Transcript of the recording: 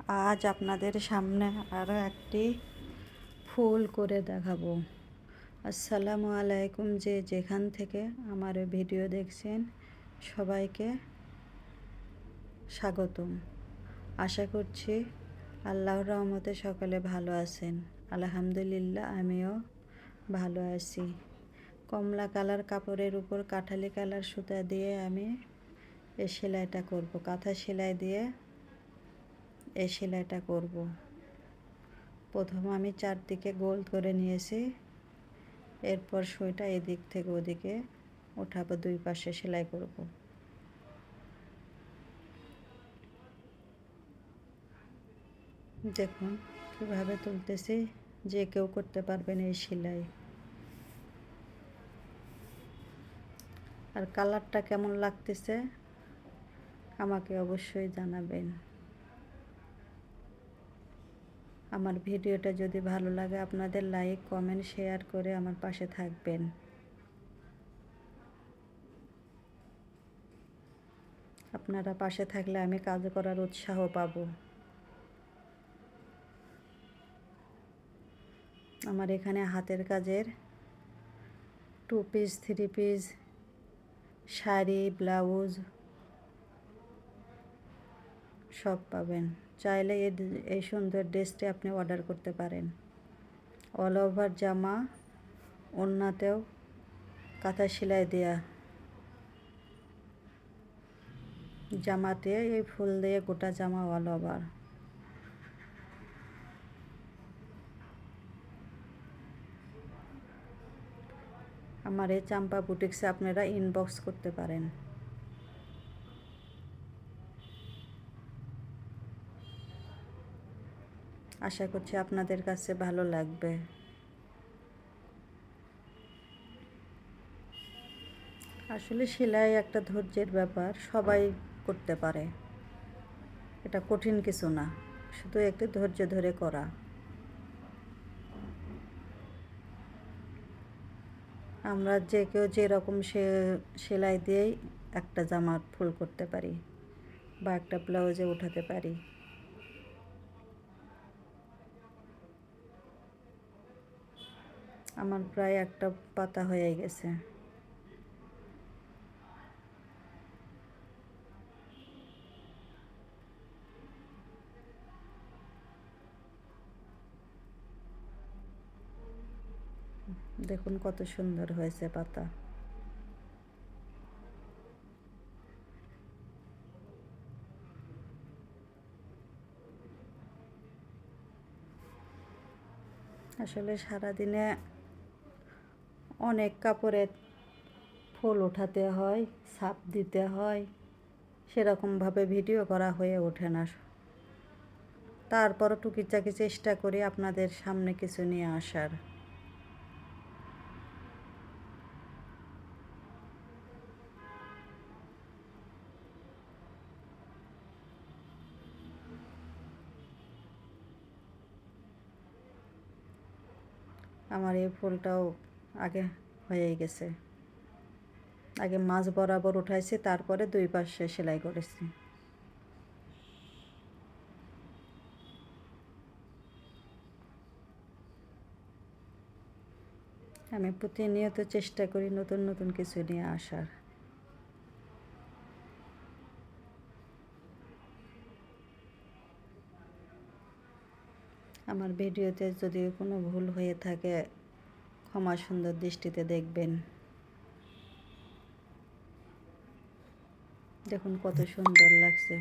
আজ আপনাদের সামনে আরও একটি ফুল করে দেখাবো। আসসালামু আলাইকুম, যে যেখান থেকে আমার ভিডিও দেখছেন সবাইকে স্বাগতম। আশা করছি আল্লাহর রহমতে সকলে ভালো আছেন। আলহামদুলিল্লাহ, আমিও ভালো আছি। কমলা কালার কাপড়ের উপর কাঠালি কালার সুতা দিয়ে আমি এই সেলাইটা করব। কাঁথা সেলাই দিয়ে এই সেলাইটা করব। প্রথম আমি চারদিকে গোল করে নিয়েছি, এরপর সুইটা এদিক থেকে ওদিকে ওঠাবো, দুই পাশে সেলাই করব। দেখুন কীভাবে তুলতেছি, যে কেউ করতে পারবেন এই সেলাই। আর কালারটা কেমন লাগতেছে আমাকে অবশ্যই জানাবেন। আমার ভিডিওটা যদি ভালো লাগে আপনাদের লাইক, কমেন্ট, শেয়ার করে আমার পাশে থাকবেন। আপনারা পাশে থাকলে আমি কাজ করার উৎসাহ পাব। আমার এখানে হাতের কাজের 2 পিস, 3 পিস, শাড়ি, ব্লাউজ সব পাবেন। চাইলে এই সুন্দর ড্রেসটি আপনি অর্ডার করতে পারেন। অল ওভার জামা, ওড়নাতেও কাঁথা সেলাই দেয়া, জামাতে এই ফুল দিয়ে গোটা জামা অল ওভার। আমার এই চাম্পা বুটিক্সে আপনারা ইনবক্স করতে পারেন। আশা করছি আপনাদের কাছে ভালো লাগবে। আসলে সেলাই একটা ধৈর্যের ব্যাপার, সবাই করতে পারে, এটা কঠিন কিছু না, শুধু একটু ধৈর্য ধরে করা। আমরা যে কেউ যেরকম সেলাই দিয়েই একটা জামা ফুল করতে পারি বা একটা ব্লাউজে উঠাতে পারি। আমার প্রায় একটা পাতা হয়ে গেছে। দেখুন কত সুন্দর হয়েছে পাতা। আসলে সারাদিনে অনেক কাপড়ে ফুল ওঠাতে হয়, ছাপ দিতে হয়, সেরকমভাবে ভিডিও করা হয়ে ওঠে না। তারপরও টুকিটাকি চেষ্টা করি আপনাদের সামনে কিছু নিয়ে আসার। আমার এই ফুলটাও আগে হয়ে গেছে। আগে মাঝ বরাবর উঠাইছি, তারপরে দুই পাশে সেলাই করেছি। আমি প্রতিনিয়ত চেষ্টা করি নতুন নতুন কিছু নিয়ে আসার। আমার ভিডিওতে যদি কোনো ভুল হয়ে থাকে ক্ষমা সুন্দর দৃষ্টিতে দেখবেন। দেখুন কত সুন্দর লাগছে।